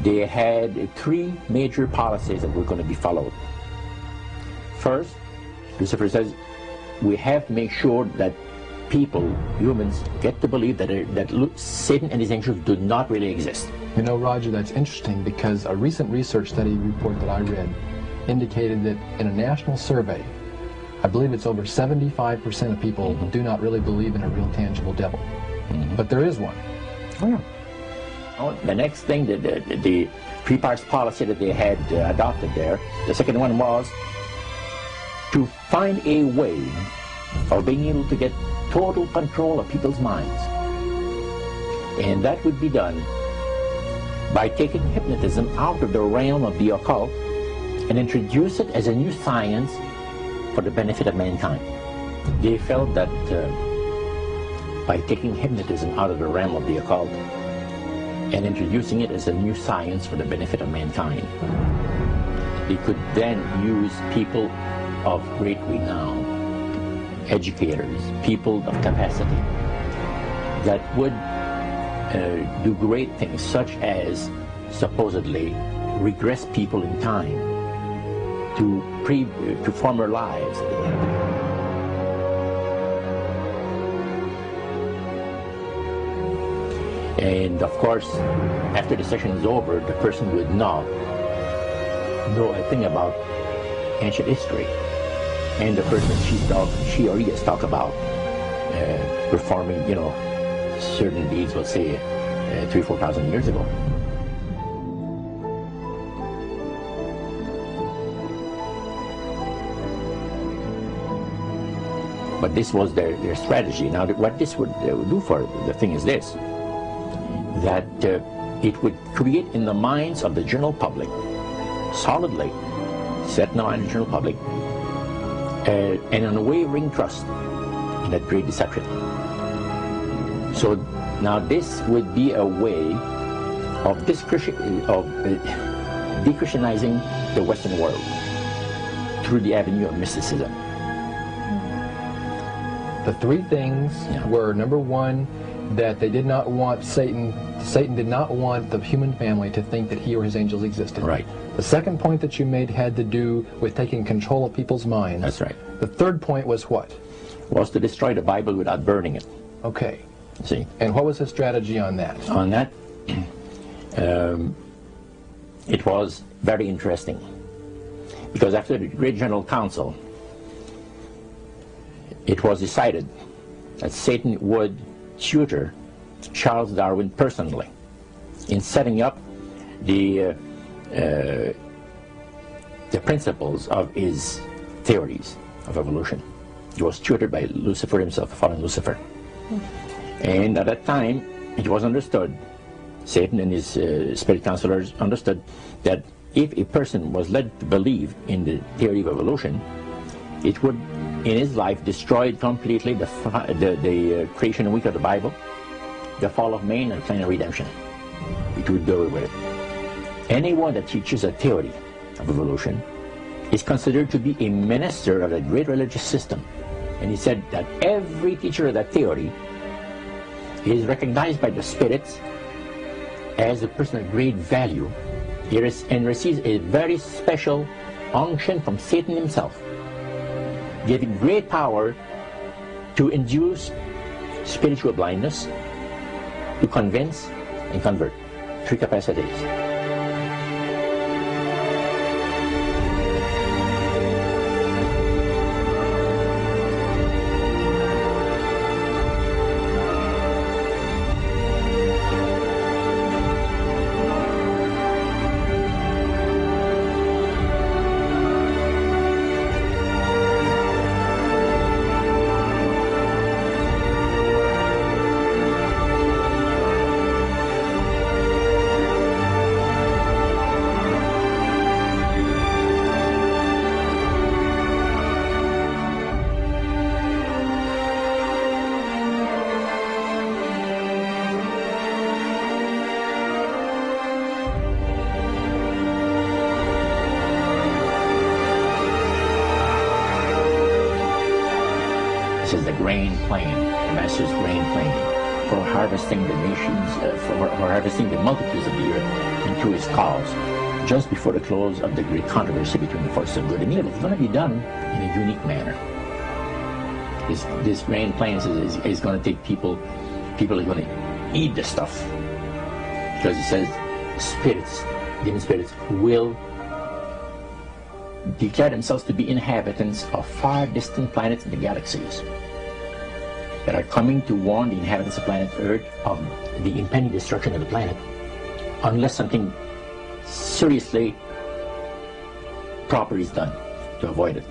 they had three major policies that were going to be followed. First, Lucifer says, we have to make sure that people, humans, get to believe that Satan and his angels do not really exist. You know, Roger, that's interesting because a recent research study report that I read indicated that in a national survey, I believe it's over 75% of people do not really believe in a real tangible devil. But there is one. Oh, yeah. Oh, the next thing, the three-parts policy that they had adopted there, the second one was to find a way of being able to get total control of people's minds. And that would be done by taking hypnotism out of the realm of the occult and introduce it as a new science for the benefit of mankind. They felt that by taking hypnotism out of the realm of the occult and introducing it as a new science for the benefit of mankind, they could then use people of great renown, educators, people of capacity, that would do great things, such as supposedly regress people in time to former lives. And of course, after the session is over, the person would not know a thing about ancient history. And the person she or he has talked about performing, you know, certain deeds, let's say 3,000 or 4,000 years ago. But this was their strategy. Now, what this would do for the thing is this, that it would create in the minds of the general public, solidly set now in the general public, an unwavering trust in that great deception. So now this would be a way of de-Christianizing the Western world through the avenue of mysticism. The three things were, number one, that they did not want Satan did not want the human family to think that he or his angels existed. Right. The second point that you made had to do with taking control of people's minds. That's right. The third point was what? Was to destroy the Bible without burning it. Okay. See? And what was his strategy on that? On that, it was very interesting. Because after the Great General Council, it was decided that Satan would tutor Charles Darwin personally in setting up the principles of his theories of evolution. He was tutored by Lucifer himself, fallen Lucifer. And at that time, it was understood, Satan and his spirit counselors understood, that if a person was led to believe in the theory of evolution, it would, in his life, destroy completely the creation week of the Bible, the fall of man, and plan of redemption. It would do away with it. Anyone that teaches a theory of evolution is considered to be a minister of a great religious system. And he said that every teacher of that theory is recognized by the spirits as a person of great value and receives a very special unction from Satan himself, giving great power to induce spiritual blindness, to convince and convert. Three capacities. This is the grain plane, the master's grain plane. for harvesting the nations, for harvesting the multitudes of the earth into his cause, just before the close of the great controversy between the forces of good and evil. It's going to be done in a unique manner. This grand plan is going to take people are going to eat the stuff. Because it says spirits, demon spirits, will declare themselves to be inhabitants of far distant planets in the galaxies that are coming to warn the inhabitants of planet Earth of the impending destruction of the planet unless something seriously proper is done to avoid it.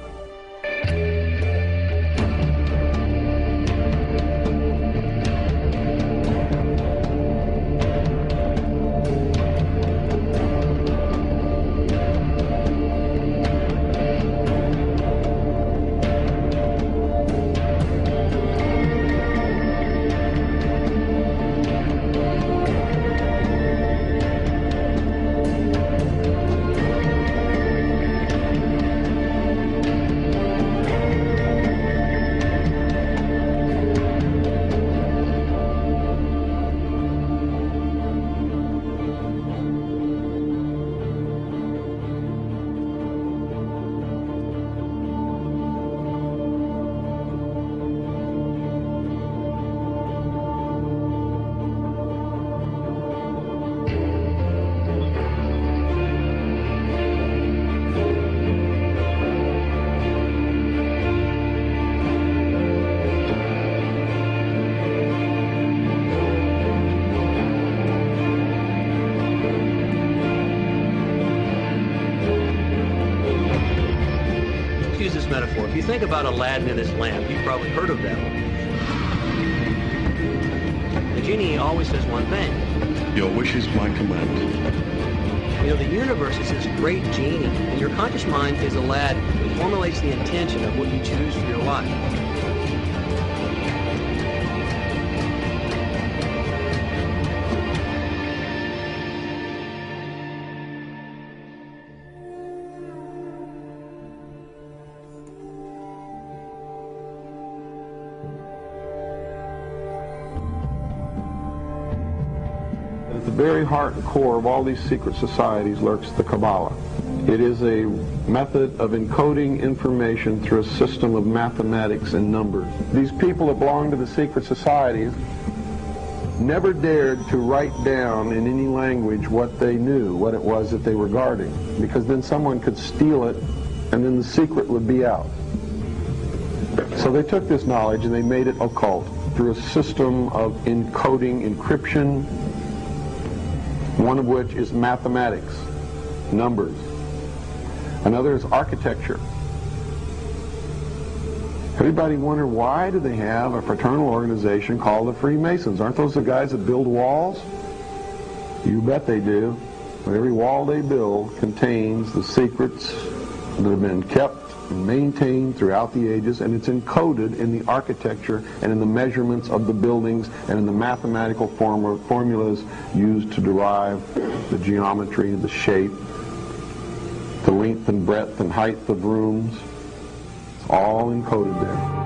Metaphor. If you think about Aladdin and his lamp, you've probably heard of that one. The genie always says one thing. Your wish is my command. You know, the universe is this great genie, and your conscious mind is Aladdin, who formulates the intention of what you choose for your life. At the very heart and core of all these secret societies lurks the Kabbalah. It is a method of encoding information through a system of mathematics and numbers. These people that belong to the secret societies never dared to write down in any language what they knew, what it was that they were guarding, because then someone could steal it and then the secret would be out. So they took this knowledge and they made it occult through a system of encoding, encryption, one of which is mathematics, numbers. Another is architecture. Everybody wonder, why do they have a fraternal organization called the Freemasons? Aren't those the guys that build walls? You bet they do. But every wall they build contains the secrets that have been kept and maintained throughout the ages, and it's encoded in the architecture and in the measurements of the buildings and in the mathematical formulas used to derive the geometry, the shape, the length and breadth and height of rooms. It's all encoded there.